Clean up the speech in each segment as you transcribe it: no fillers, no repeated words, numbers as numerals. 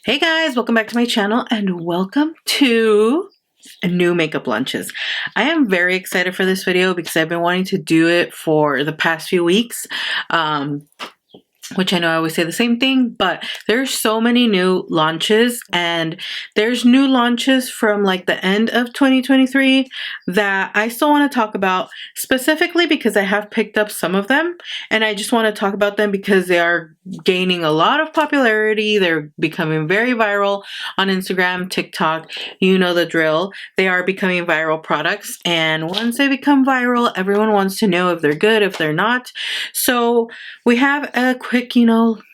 Hey guys, welcome back to my channel and welcome to new makeup lunches. I am very excited for this video because I've been wanting to do it for the past few weeks. Which I know I always say the same thing, but there's so many new launches, and there's new launches from like the end of 2023 that I still want to talk about, specifically because I have picked up some of them and I just want to talk about them because they are gaining a lot of popularity. They're becoming very viral on Instagram, TikTok, you know the drill. They are becoming viral products, and once they become viral, everyone wants to know if they're good, if they're not. So we have a quick,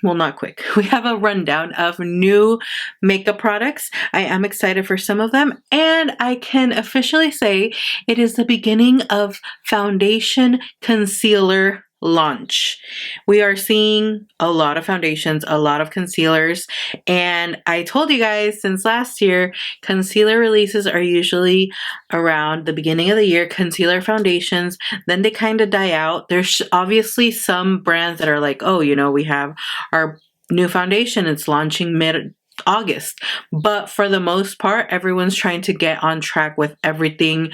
not quick. We have a rundown of new makeup products. I am excited for some of them, and I can officially say it is the beginning of foundation concealer launch. We are seeing a lot of foundations, a lot of concealers, and I told you guys since last year, concealer releases are usually around the beginning of the year, concealer foundations, then they kind of die out. There's obviously some brands that are like, oh, we have our new foundation, it's launching mid-August, but for the most part, everyone's trying to get on track with everything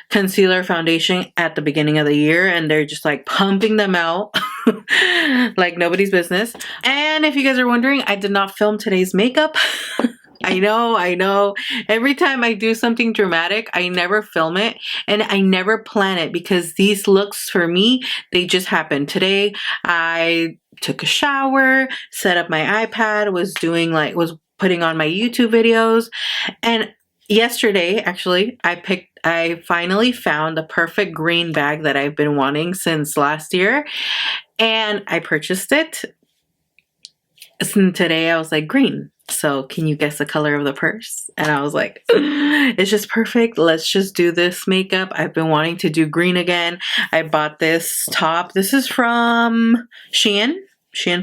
concealer foundation at the beginning of the year, and they're just like pumping them out like nobody's business. And if you guys are wondering, I did not film today's makeup. I know. Every time I do something dramatic, I never film it and I never plan it because these looks for me, they just happen. Today, I took a shower, set up my iPad, was putting on my YouTube videos, and yesterday, actually, I finally found the perfect green bag that I've been wanting since last year, and I purchased it. And today I was like, green. So can you guess the color of the purse? And I was like, it's just perfect. Let's just do this makeup. I've been wanting to do green again. I bought this top. This is from Shein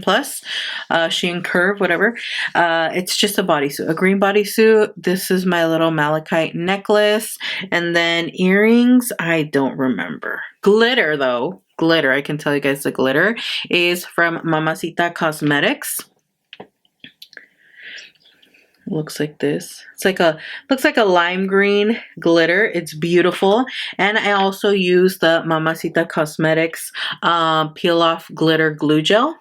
Plus, Shein Curve, whatever. It's just a bodysuit, a green bodysuit. This is my little malachite necklace. And then earrings, I don't remember. Glitter though, I can tell you guys the glitter is from Mamacita Cosmetics. Looks like this. Looks like a lime green glitter. It's beautiful. And I also use the Mamacita Cosmetics peel off glitter glue gel.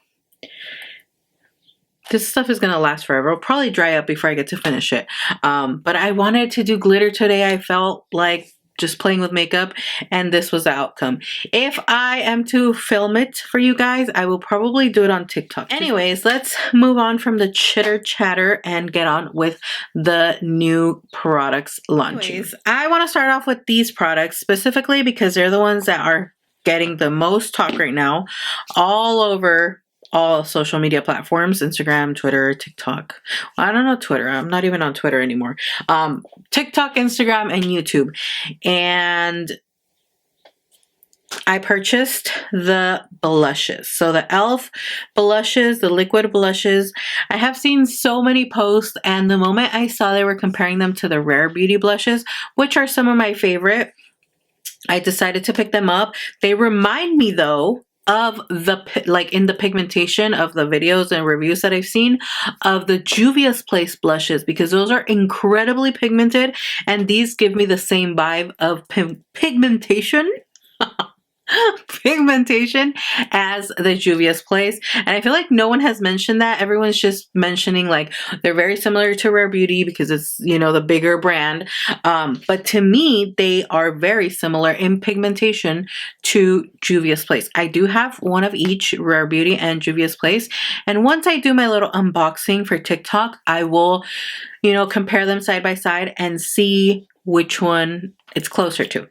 This stuff is gonna last forever. It'll probably dry up before I get to finish it. But I wanted to do glitter today. I felt like just playing with makeup, and this was the outcome. If I am to film it for you guys, I will probably do it on TikTok. Anyways, let's move on from the chitter chatter and get on with the new products launching. Anyways, I want to start off with these products specifically because they're the ones that are getting the most talk right now all over all social media platforms, Instagram, Twitter, TikTok. Well, I don't know Twitter. I'm not even on Twitter anymore. TikTok, Instagram, and YouTube. And I purchased the blushes. So the e.l.f. blushes, the liquid blushes. I have seen so many posts, and the moment I saw they were comparing them to the Rare Beauty blushes, which are some of my favorite, I decided to pick them up. They remind me though of in the pigmentation of the videos and reviews that I've seen of the Juvia's Place blushes, because those are incredibly pigmented, and these give me the same vibe of pigmentation as the Juvia's Place. And I feel like no one has mentioned that. Everyone's just mentioning like they're very similar to Rare Beauty because it's, the bigger brand. But to me, they are very similar in pigmentation to Juvia's Place. I do have one of each, Rare Beauty and Juvia's Place. And once I do my little unboxing for TikTok, I will, compare them side by side and see which one it's closer to.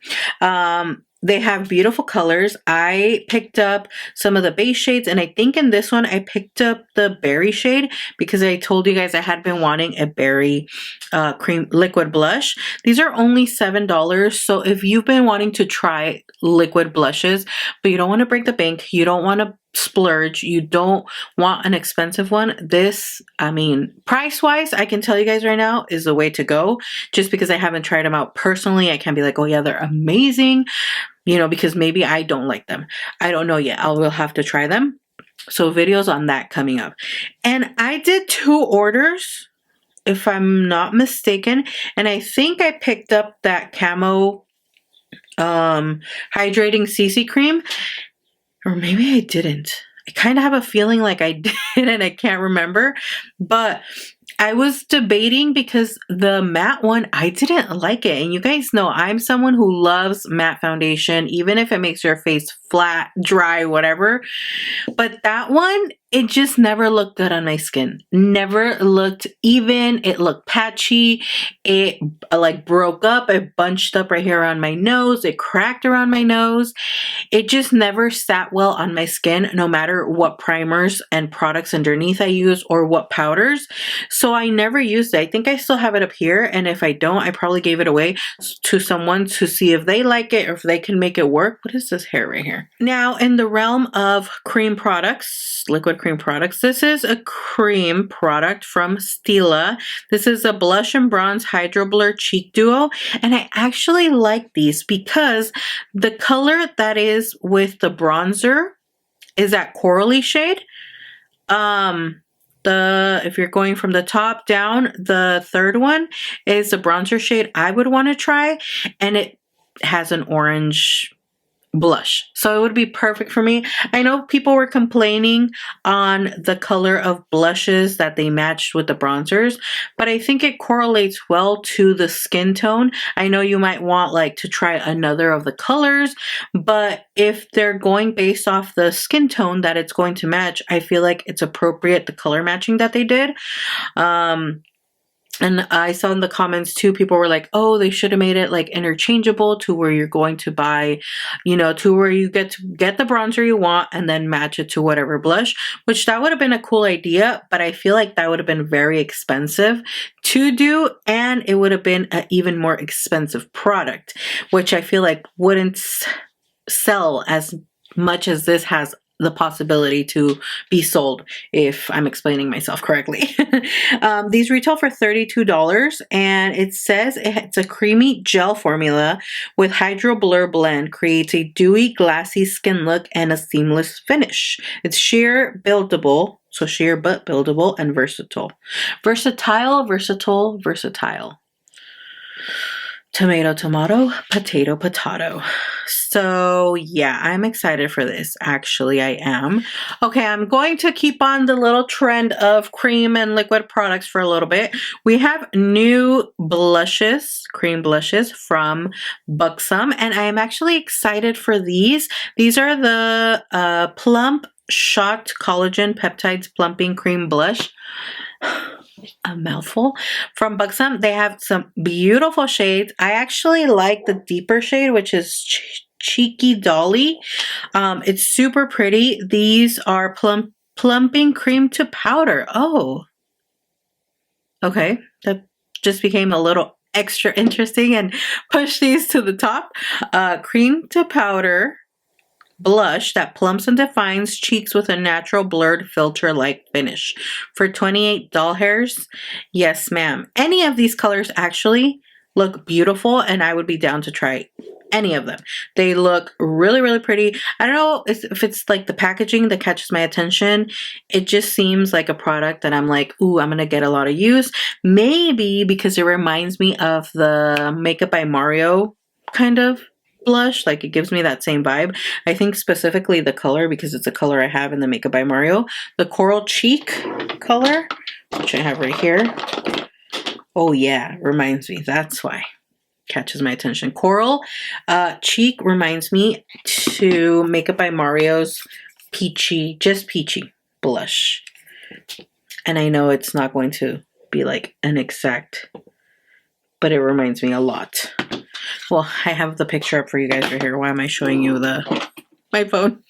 They have beautiful colors. I picked up some of the base shades, and I think in this one I picked up the berry shade because I told you guys I had been wanting a berry cream liquid blush. These are only $7. So if you've been wanting to try liquid blushes, but you don't want to break the bank, you don't want to splurge, you don't want an expensive one, this, price wise, I can tell you guys right now is the way to go. Just because I haven't tried them out personally, I can't be like, oh yeah, they're amazing, because maybe I don't like them. I don't know yet. I will have to try them. So videos on that coming up. And I did 2 orders if I'm not mistaken. And I think I picked up that camo hydrating CC cream, or maybe I didn't. I kind of have a feeling like I did and I can't remember, but I was debating because the matte one, I didn't like it. And you guys know I'm someone who loves matte foundation, even if it makes your face flat, dry, whatever. But that one, it just never looked good on my skin. Never looked even. It looked patchy. It like broke up. It bunched up right here around my nose. It cracked around my nose. It just never sat well on my skin, no matter what primers and products underneath I use or what powders. So I never used it. I think I still have it up here. And if I don't, I probably gave it away to someone to see if they like it or if they can make it work. What is this hair right here? Now, in the realm of cream products, liquid cream products, this is a cream product from Stila. This is a blush and bronze hydro blur cheek duo. And I actually like these because the color that is with the bronzer is that corally shade. If you're going from the top down, the third one is the bronzer shade I would want to try, and it has an orange blush, so it would be perfect for me. I know people were complaining on the color of blushes that they matched with the bronzers, but I think it correlates well to the skin tone. I know you might want like to try another of the colors, but if they're going based off the skin tone that it's going to match, I feel like it's appropriate, the color matching that they did. And I saw in the comments too, people were like, oh, they should have made it like interchangeable to where you're going to buy, you know, to where you get to get the bronzer you want and then match it to whatever blush, which that would have been a cool idea. But I feel like that would have been very expensive to do. And it would have been an even more expensive product, which I feel like wouldn't sell as much as this has the possibility to be sold, if I'm explaining myself correctly. These retail for $32, and it says it's a creamy gel formula with hydro blur blend, creates a dewy glassy skin look and a seamless finish. It's sheer buildable, so sheer but buildable, and versatile. Versatile. Tomato, tomato, potato, potato. So yeah, I'm excited for this. Actually, I am. Okay, I'm going to keep on the little trend of cream and liquid products for a little bit. We have new blushes, cream blushes from Buxom, and I am actually excited for these. These are the Plump Shot Collagen Peptides Plumping Cream Blush. A mouthful from Buxom. They have some beautiful shades. I actually like the deeper shade, which is Cheeky Dolly. It's super pretty. These are plumping cream to powder. Oh, okay. That just became a little extra interesting and push these to the top. Cream to powder blush that plumps and defines cheeks with a natural blurred filter-like finish for 28 doll hairs. Yes, ma'am. Any of these colors actually look beautiful, and I would be down to try any of them. They look really, really pretty. I don't know if it's like the packaging that catches my attention. It just seems like a product that I'm like, ooh, I'm gonna get a lot of use. Maybe because it reminds me of the Makeup by Mario kind of blush, like it gives me that same vibe. I think specifically the color, because it's a color I have in the Makeup by Mario, the coral cheek color, which I have right here. Oh yeah, reminds me. That's why catches my attention. Coral cheek reminds me to Makeup by Mario's peachy, just peachy blush. And I know it's not going to be like an exact, but it reminds me a lot. Well, I have the picture up for you guys right here. Why am I showing you my phone?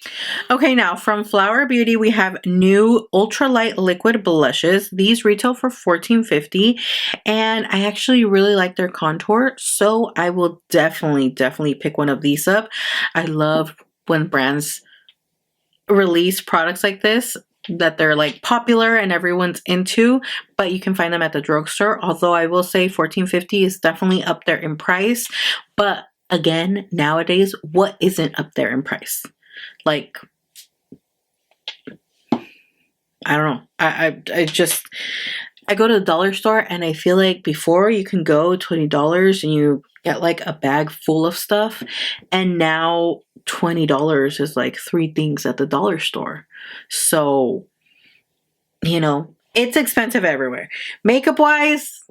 Okay, now from Flower Beauty, we have new ultralight liquid blushes. These retail for $14.50, and I actually really like their contour, so I will definitely pick one of these up. I love when brands release products like this that they're like popular and everyone's into, but you can find them at the drugstore. Although I will say $14.50 is definitely up there in price. But again, nowadays, what isn't up there in price? Like, I don't know. I just, I go to the dollar store and I feel like before you can go $20 and you get like a bag full of stuff, and now $20 is like 3 things at the dollar store. So, you know, it's expensive everywhere. Makeup wise,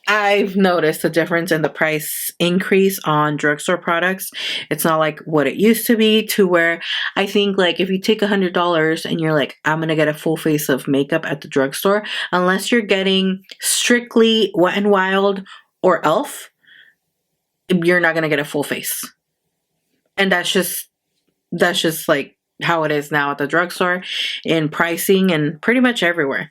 I've noticed a difference in the price increase on drugstore products. It's not like what it used to be, to where I think like if you take $100 and you're like, I'm gonna get a full face of makeup at the drugstore, unless you're getting strictly Wet n Wild or e.l.f., you're not gonna get a full face. And that's just like how it is now at the drugstore in pricing and pretty much everywhere.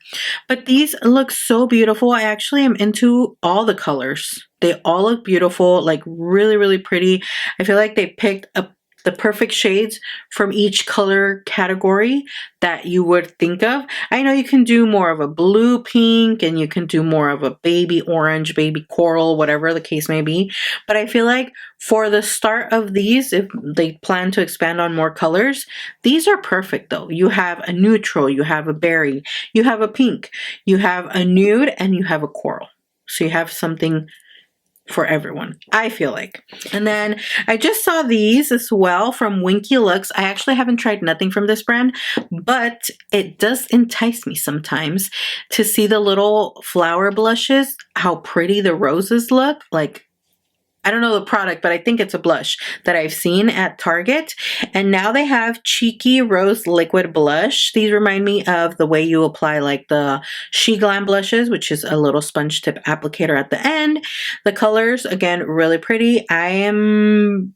But these look so beautiful. I actually am into all the colors. They all look beautiful, like really, really pretty. I feel like they picked up the perfect shades from each color category that you would think of. I know you can do more of a blue pink and you can do more of a baby orange, baby coral, whatever the case may be. But I feel like for the start of these, if they plan to expand on more colors, these are perfect though. You have a neutral, you have a berry, you have a pink, you have a nude, and you have a coral. So you have something for everyone, I feel like. And then I just saw these as well from Winky Looks. I actually haven't tried nothing from this brand, but it does entice me sometimes to see the little flower blushes, how pretty the roses look. Like, I don't know the product, but I think it's a blush that I've seen at Target. And now they have Cheeky Rose Liquid Blush. These remind me of the way you apply like the She Glam blushes, which is a little sponge tip applicator at the end. The colors, again, really pretty. I am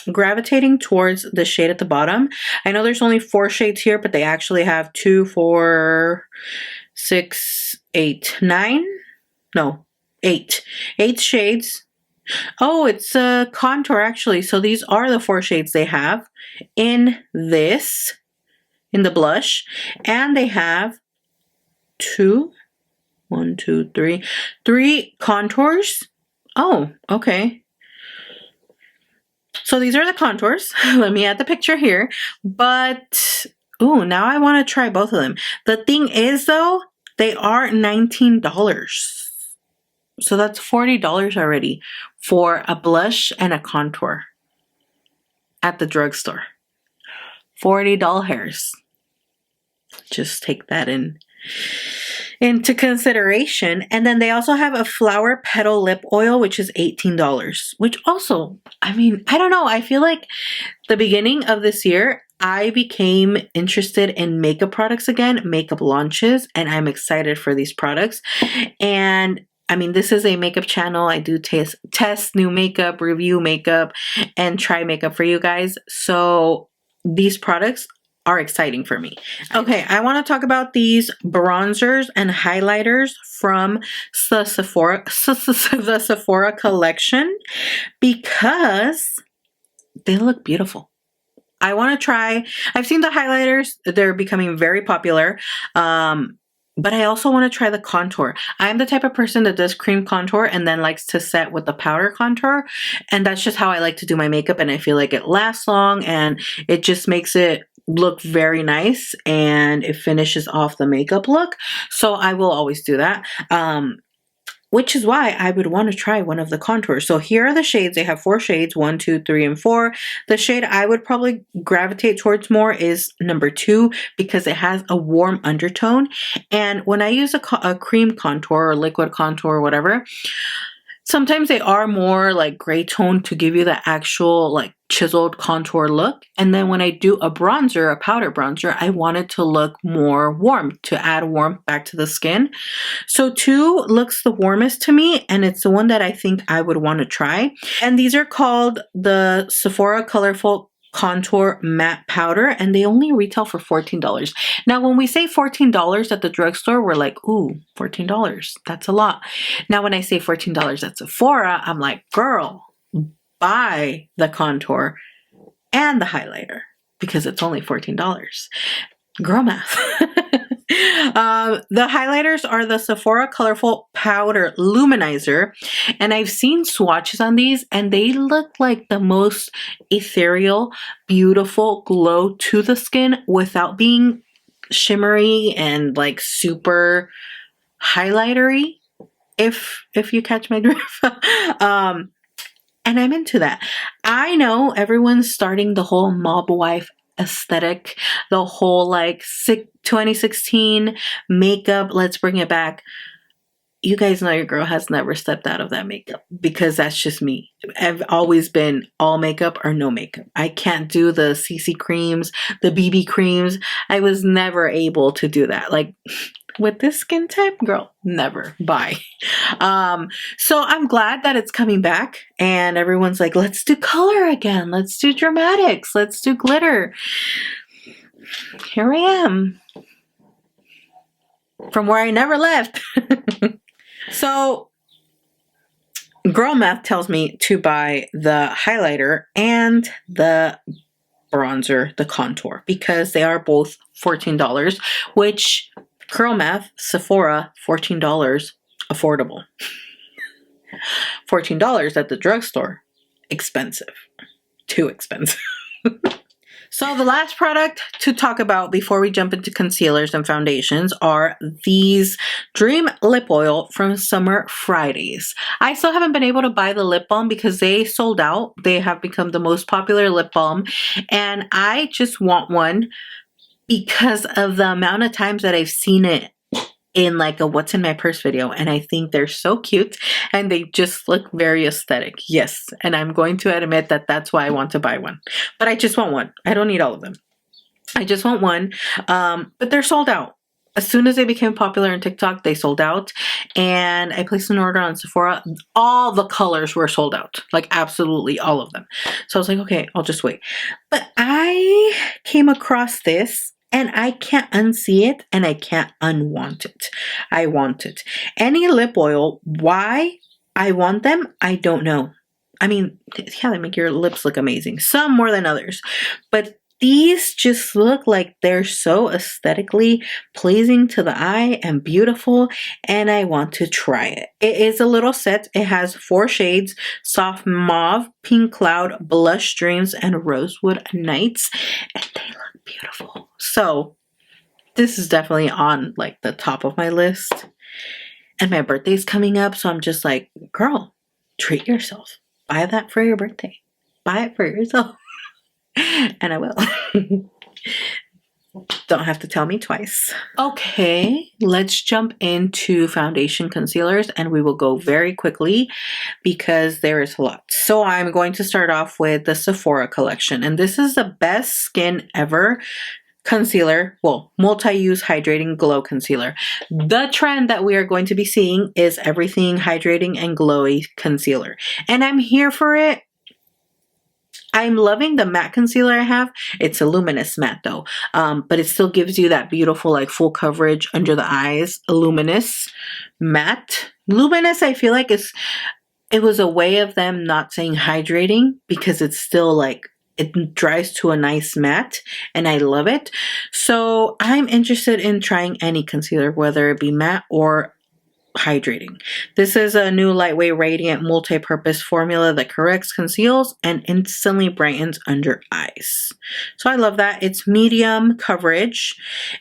gravitating towards the shade at the bottom. I know there's only 4 shades here, but they actually have 2, 4, 6, 8, 9. No, 8. 8 shades. Oh, it's a contour actually. So these are the 4 shades they have in this, in the blush. And they have 2, 1, 2, 3, 3 contours. Oh, okay. So these are the contours. Let me add the picture here. But, ooh, now I want to try both of them. The thing is though, they are $19. So that's $40 already for a blush and a contour at the drugstore. $40. Just take that into consideration. And then they also have a flower petal lip oil, which is $18, which also, I mean, I don't know. I feel like the beginning of this year, I became interested in makeup products again, makeup launches, and I'm excited for these products. And I mean, this is a makeup channel. I do test new makeup, review makeup, and try makeup for you guys. So these products are exciting for me. Okay, I want to talk about these bronzers and highlighters from the Sephora collection because they look beautiful. I want to try. I've seen the highlighters. They're becoming very popular. But I also want to try the contour. I'm the type of person that does cream contour and then likes to set with the powder contour. And that's just how I like to do my makeup. And I feel like it lasts long and it just makes it look very nice and it finishes off the makeup look. So I will always do that. Which is why I would want to try one of the contours. So here are the shades. They have 4 shades, 1, 2, 3, and 4. The shade I would probably gravitate towards more is number 2 because it has a warm undertone. And when I use a cream contour or liquid contour or whatever, sometimes they are more like gray tone to give you the actual like chiseled contour look. And then when I do a bronzer, a powder bronzer, I want it to look more warm, to add warmth back to the skin. So 2 looks the warmest to me, and it's the one that I think I would want to try. And these are called the Sephora Colorful Contour Matte Powder, and they only retail for $14. Now, when we say $14 at the drugstore, we're like, ooh, $14, that's a lot. Now, when I say $14 at Sephora, I'm like, girl, buy the contour and the highlighter because it's only $14. Girl math. The highlighters are the Sephora Colorful Powder Luminizer, and I've seen swatches on these and they look like the most ethereal, beautiful glow to the skin without being shimmery and like super highlightery, if you catch my drift. And I'm into that. I know everyone's starting the whole mob wife aesthetic, the whole like 2016 makeup, let's bring it back. You guys know your girl has never stepped out of that makeup because that's just me. I've always been all makeup or no makeup. I can't do the CC creams, the BB creams. I was never able to do that. Like with this skin type, girl, never. Bye. So I'm glad that it's coming back and everyone's like, let's do color again. Let's do dramatics. Let's do glitter. Here I am from where I never left. So girl math tells me to buy the highlighter and the bronzer, the contour, because they are both $14, which girl math, Sephora, $14, affordable. $14 at the drugstore, expensive, too expensive. So the last product to talk about before we jump into concealers and foundations are these Dream Lip Oil from Summer Fridays. I still haven't been able to buy the lip balm because they sold out. They have become the most popular lip balm, and I just want one because of the amount of times that I've seen it in like a what's in my purse video, and I think they're so cute and they just look very aesthetic. Yes, and I'm going to admit that that's why I want to buy one, but I just want one. I don't need all of them. I just want one. But they're sold out. As soon as they became popular on TikTok, they sold out, and I placed an order on Sephora. All the colors were sold out, like absolutely all of them. So I was like, okay, I'll just wait. But I came across this and I can't unsee it and I can't unwant it. I want it. Any lip oil, why I want them, I don't know. I mean, yeah, they make your lips look amazing. Some more than others. But these just look like they're so aesthetically pleasing to the eye and beautiful, and I want to try it. It is a little set. It has 4 shades: Soft Mauve, Pink Cloud, Blush Dreams, and Rosewood Nights, and they look beautiful. So this is definitely on like the top of my list, and my birthday's coming up, so I'm just like, girl, treat yourself. Buy that for your birthday. Buy it for yourself. And I will. Don't have to tell me twice. Okay, let's jump into foundation concealers, and we will go very quickly because there is a lot. So I'm going to start off with the Sephora collection, and this is the best skin ever concealer, well, multi-use hydrating glow concealer. The trend that we are going to be seeing is everything hydrating and glowy concealer, and I'm here for it. I'm loving the matte concealer I have. It's a luminous matte though, but it still gives you that beautiful like full coverage under the eyes. A luminous matte. Luminous, I feel like it was a way of them not saying hydrating, because it's still like, it dries to a nice matte, and I love it. So I'm interested in trying any concealer, whether it be matte or hydrating. This is a new lightweight radiant multi-purpose formula that corrects, conceals, and instantly brightens under eyes. So I love that. It's medium coverage,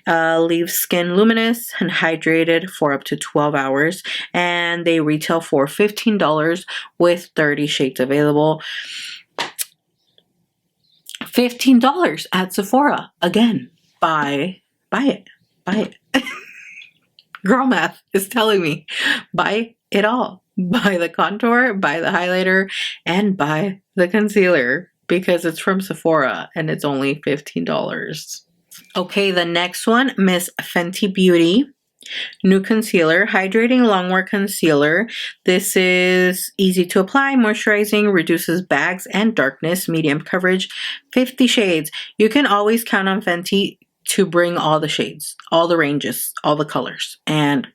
leaves skin luminous and hydrated for up to 12 hours, and they retail for $15 with 30 shades available. $15 at Sephora. Again, buy it. Girl math is telling me, buy it all. Buy the contour, buy the highlighter, and buy the concealer, because it's from Sephora and it's only $15. Okay, the next one, Miss Fenty Beauty. New concealer, hydrating longwear concealer. This is easy to apply, moisturizing, reduces bags and darkness, medium coverage, 50 shades. You can always count on Fenty to bring all the shades, all the ranges, all the colors, and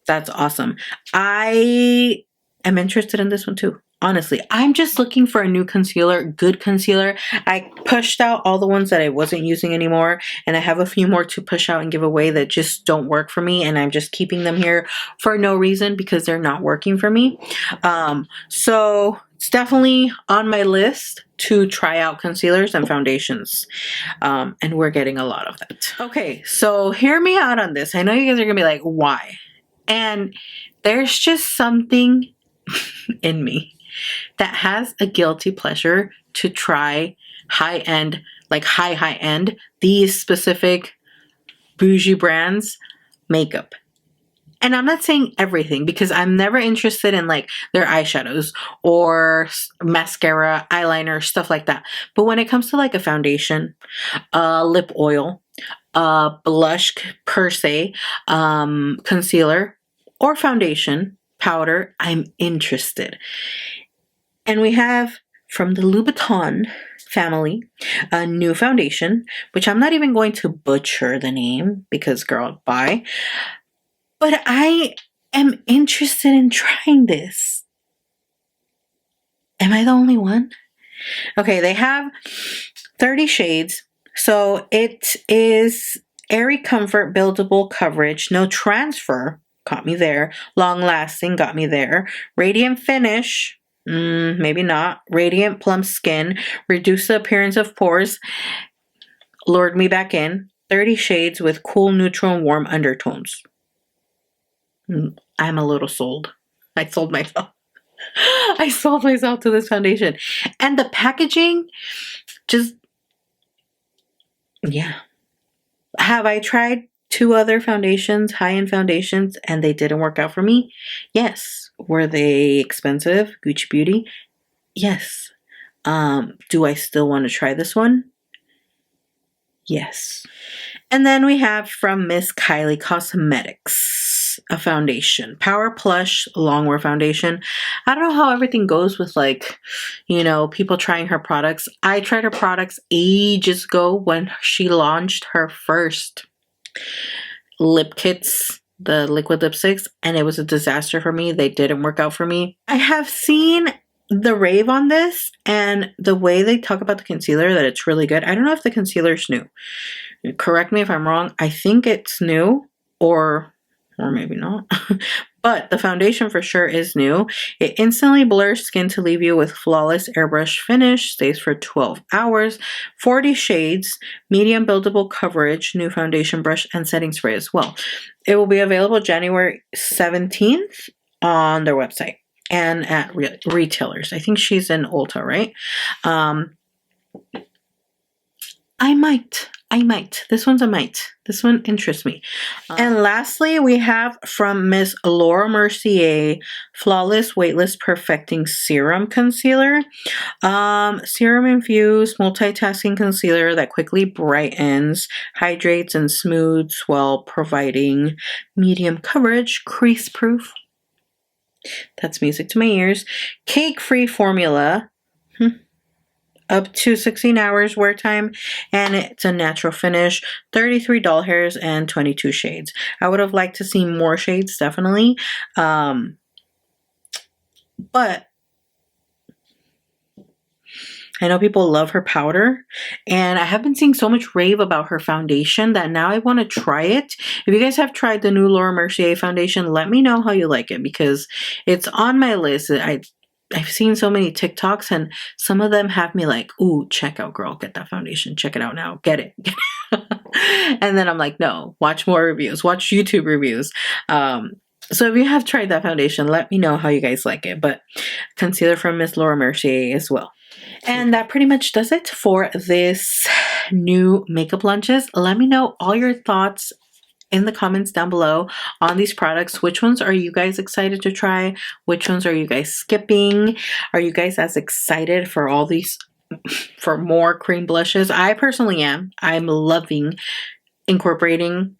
that's awesome. I am interested in this one too. Honestly, I'm just looking for a new concealer, good concealer. I pushed out all the ones that I wasn't using anymore, and I have a few more to push out and give away that just don't work for me, and I'm just keeping them here for no reason because they're not working for me. So it's definitely on my list to try out concealers and foundations, and we're getting a lot of that. Okay, so hear me out on this. I know you guys are gonna be like, why? And there's just something in me that has a guilty pleasure to try high-end, like high-end, these specific bougie brands makeup. And I'm not saying everything, because I'm never interested in like their eyeshadows or mascara, eyeliner, stuff like that. But when it comes to like a foundation, lip oil, blush per se, concealer, or foundation, powder, I'm interested. And we have from the Louboutin family a new foundation, which I'm not even going to butcher the name because girl, bye. But I am interested in trying this. Am I the only one? Okay, they have 30 shades. So it is airy comfort, buildable coverage, no transfer, got me there. Long lasting, got me there. Radiant finish, maybe not. Radiant plump skin, reduce the appearance of pores, lured me back in. 30 shades with cool, neutral, and warm undertones. I'm a little sold. I sold myself. I sold myself to this foundation. And the packaging, just, yeah. Have I tried 2 other foundations, high-end foundations, and they didn't work out for me? Yes. Were they expensive? Gucci Beauty? Yes. Do I still want to try this one? Yes. And then we have from Miss Kylie Cosmetics, a foundation. Power Plush Longwear Foundation. I don't know how everything goes with like, you know, people trying her products. I tried her products ages ago when she launched her first lip kits, the liquid lipsticks, and it was a disaster for me. They didn't work out for me. I have seen the rave on this, and the way they talk about the concealer, that it's really good. I don't know if the concealer's new. Correct me if I'm wrong. I think it's new, or maybe not. But the foundation for sure is new. It instantly blurs skin to leave you with flawless airbrush finish. Stays for 12 hours. 40 shades. Medium buildable coverage. New foundation brush and setting spray as well. It will be available January 17th on their website and at retailers. I think she's in Ulta, right? I might. This one's a might. This one interests me. And lastly, we have from Miss Laura Mercier, Flawless Weightless Perfecting Serum Concealer. Serum infused multitasking concealer that quickly brightens, hydrates, and smooths while providing medium coverage, crease proof. That's music to my ears. Cake-free formula. Up to 16 hours wear time, and it's a natural finish, 33 doll hairs, and 22 shades. I would have liked to see more shades, definitely. But I know people love her powder, and I have been seeing so much rave about her foundation that now I want to try it. If you guys have tried the new Laura Mercier foundation, let me know how you like it, because it's on my list. I've seen so many TikToks, and some of them have me like, ooh, check out, girl, get that foundation. Check it out now. Get it. And then I'm like, no, watch more reviews. Watch YouTube reviews. So if you have tried that foundation, let me know how you guys like it. But concealer from Miss Laura Mercier as well. And that pretty much does it for this new makeup lunches. Let me know all your thoughts in the comments down below on these products. Which ones are you guys excited to try? Which ones are you guys skipping? Are you guys as excited for all these, for more cream blushes? I personally am. I'm loving incorporating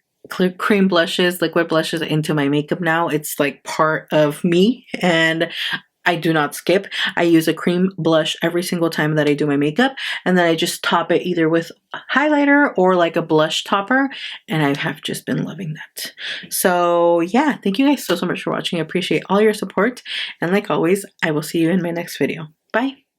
cream blushes, liquid blushes into my makeup now. It's like part of me, and I do not skip. I use a cream blush every single time that I do my makeup, and then I just top it either with highlighter or like a blush topper, and I have just been loving that. So yeah, thank you guys so much for watching. I appreciate all your support, and like always, I will see you in my next video. Bye!